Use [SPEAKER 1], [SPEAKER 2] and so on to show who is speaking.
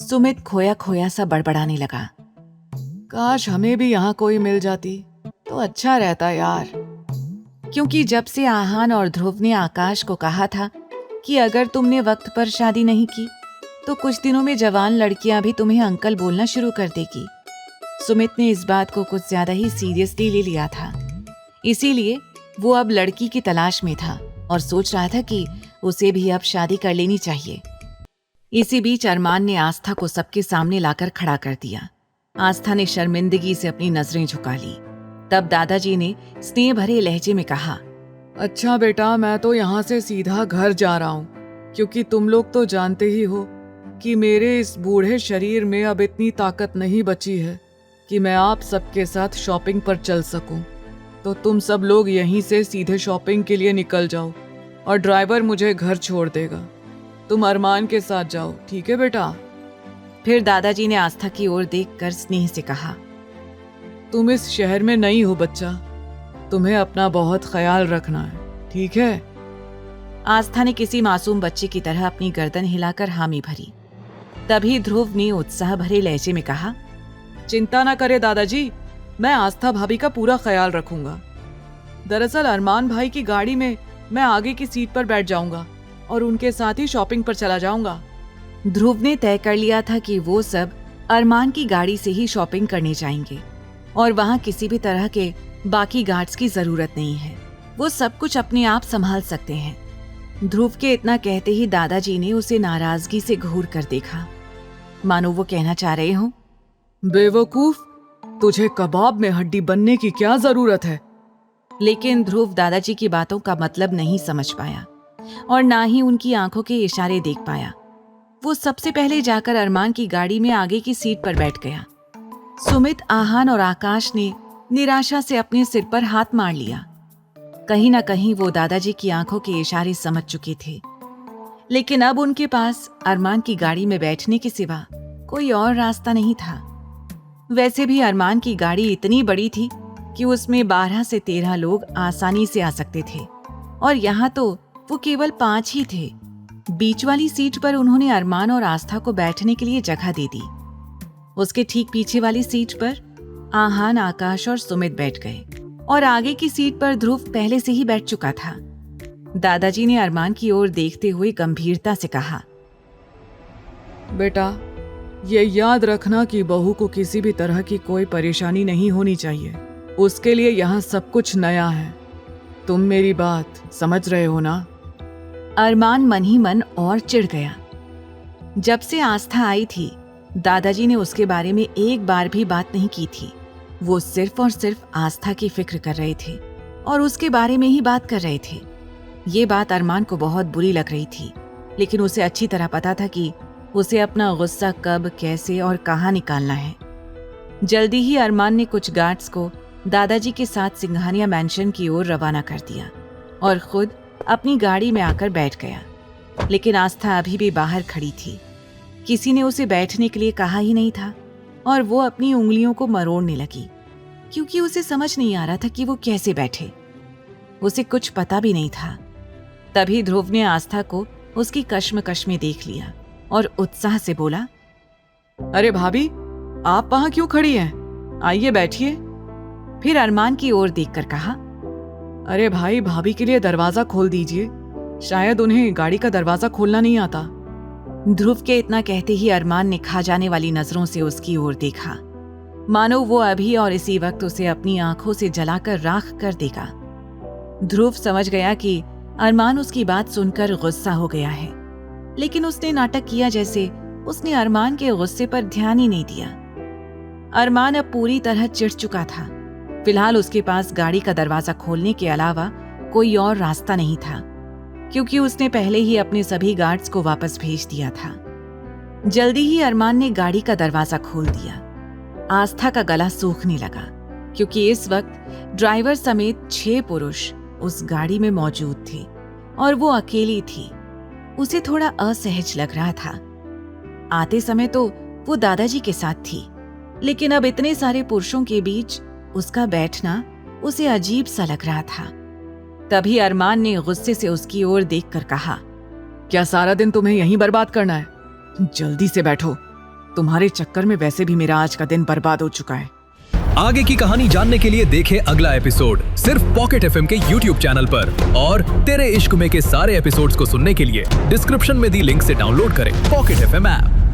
[SPEAKER 1] सुमित खोया खोया सा बड़बड़ाने लगा। काश हमें भी यहाँ कोई मिल जाती तो अच्छा रहता यार। क्योंकि जब से आहान और ध्रुव ने आकाश को कहा था कि अगर तुमने वक्त पर शादी नहीं की तो कुछ दिनों में जवान लड़कियां भी तुम्हें अंकल बोलना शुरू कर देगी, सुमित ने इस बात को कुछ ज्यादा ही सीरियसली ले लिया था। इसीलिए वो अब लड़की की तलाश में था और सोच रहा था कि उसे भी अब शादी कर लेनी चाहिए। इसी बीच अरमान ने आस्था को सबके सामने लाकर खड़ा कर दिया। आस्था ने शर्मिंदगी से अपनी नजरें झुका ली। तब दादाजी ने स्नेह भरे लहजे में कहा, अच्छा बेटा, मैं तो यहाँ से सीधा घर जा रहा हूँ, क्योंकि तुम लोग तो जानते ही हो कि मेरे इस बूढ़े शरीर में अब इतनी ताकत नहीं बची है कि मैं आप सबके साथ शॉपिंग पर चल सकूं। तो तुम सब लोग यहीं से सीधे शॉपिंग के लिए निकल जाओ और ड्राइवर मुझे घर छोड़ देगा। तुम अरमान के साथ जाओ, ठीक है बेटा? फिर दादाजी ने आस्था की ओर देखकर स्नेह से कहा, तुम इस शहर में नई हो बच्चा, तुम्हें अपना बहुत ख्याल रखना है, ठीक है? आस्था ने किसी मासूम बच्चे की तरह अपनी गर्दन हिलाकर हामी भरी। तभी ध्रुव ने उत्साह भरे लहजे में कहा, चिंता ना करे दादाजी, मैं आस्था भाभी का पूरा ख्याल रखूंगा। दरअसल अरमान भाई की गाड़ी में मैं आगे की सीट पर बैठ जाऊंगा और उनके साथ ही शॉपिंग पर चला जाऊंगा। ध्रुव ने तय कर लिया था कि वो सब अरमान की गाड़ी से ही शॉपिंग करने जाएंगे और वहां किसी भी तरह के बाकी गार्ड्स की जरूरत नहीं है, वो सब कुछ अपने आप संभाल सकते हैं। ध्रुव के इतना कहते ही दादाजी ने उसे नाराजगी से घूर कर देखा, मानो वो कहना चाह रहे हो, बेवकूफ, तुझे कबाब में हड्डी बनने की क्या जरूरत है? लेकिन ध्रुव दादाजी की बातों का मतलब नहीं समझ पाया और ना ही उनकी आंखों के इशारे देख पाया। वो सबसे पहले जाकर अरमान की गाड़ी में आगे की सीट पर बैठ गया। सुमित, आहान और आकाश ने निराशा से अपने सिर पर हाथ मार लिया। कहीं ना कहीं वो दादाजी की आंखों के इशारे समझ चुके थे, लेकिन अब उनके पास अरमान की गाड़ी में बैठने के सिवा कोई और रास्ता नहीं था। वैसे भी अरमान की गाड़ी इतनी बड़ी थी कि उसमें 12 से 13 लोग आसानी से आ सकते थे और यहाँ तो वो केवल 5 ही थे। बीच वाली सीट पर उन्होंने अरमान और आस्था को बैठने के लिए जगह दे दी। उसके ठीक पीछे वाली सीट पर आहान, आकाश और सुमित बैठ गए और आगे की सीट पर ध्रुव पहले से ही बैठ चुका था। दादाजी ने अरमान की ओर देखते हुए गंभीरता से कहा, बेटा, ये याद रखना कि बहू को किसी भी तरह की कोई परेशानी नहीं होनी चाहिए। उसके लिए यहाँ सब कुछ नया है। तुम मेरी बात समझ रहे हो ना? अरमान मन ही मन और चिढ़ गया। जब से आस्था आई थी, दादाजी ने उसके बारे में एक बार भी बात नहीं की थी। वो सिर्फ और सिर्फ आस्था की फिक्र कर रहे थे और उसके बारे में ही बात कर रहे थे। ये बात अरमान को बहुत बुरी लग रही थी, लेकिन उसे अच्छी तरह पता था कि उसे अपना गुस्सा कब, कैसे और कहाँ निकालना है। जल्दी ही अरमान ने कुछ गार्ड्स को दादाजी के साथ सिंघानिया मैंशन की ओर रवाना कर दिया और खुद अपनी गाड़ी में आकर बैठ गया। लेकिन आस्था अभी भी बाहर खड़ी थी। किसी ने उसे बैठने के लिए कहा ही नहीं था और वो अपनी उंगलियों को मरोड़ने लगी, क्योंकि उसे समझ नहीं आ रहा था कि वो कैसे बैठे। उसे कुछ पता भी नहीं था। तभी ध्रुव ने आस्था को उसकी कश्मकश में देख लिया और उत्साह से बोला, अरे भाभी, आप वहां क्यों खड़ी हैं? आइए बैठिए। फिर अरमान की ओर देखकर कहा, अरे भाई, भाभी के लिए दरवाजा खोल दीजिए, शायद उन्हें गाड़ी का दरवाजा खोलना नहीं आता। ध्रुव के इतना कहते ही अरमान ने खा जाने वाली नजरों से उसकी ओर देखा, मानो वो अभी और इसी वक्त उसे अपनी आंखों से जलाकर राख कर देगा। ध्रुव समझ गया कि अरमान उसकी बात सुनकर गुस्सा हो गया है, लेकिन उसने नाटक किया जैसे उसने अरमान के गुस्से पर ध्यान ही नहीं दिया। अरमान अब पूरी तरह चिढ़ चुका था। फिलहाल उसके पास गाड़ी का दरवाजा खोलने के अलावा कोई और रास्ता नहीं था, क्योंकि उसने पहले ही अपने सभी गार्ड्स को वापस भेज दिया था। जल्दी ही अरमान ने गाड़ी का दरवाजा खोल दिया। आस्था का गला सूखने लगा, क्योंकि इस वक्त ड्राइवर समेत 6 पुरुष उस गाड़ी में मौजूद थे और वो अकेली थी। उसे थोड़ा असहज लग रहा था। आते समय तो वो दादाजी के साथ थी, लेकिन अब इतने सारे पुरुषों के बीच उसका बैठना उसे अजीब सा लग रहा था। तभी अरमान ने गुस्से से उसकी ओर देखकर कहा, क्या सारा दिन तुम्हें यहीं बर्बाद करना है? जल्दी से बैठो। तुम्हारे चक्कर में वैसे भी मेरा आज का दिन बर्बाद हो चुका है।
[SPEAKER 2] आगे की कहानी जानने के लिए देखें अगला एपिसोड सिर्फ पॉकेट एफएम के यूट्यूब चैनल पर। और तेरे इश्क में के सारे एपिसोड्स को सुनने के लिए डिस्क्रिप्शन में दी लिंक से डाउनलोड करें पॉकेट एफएम ऐप।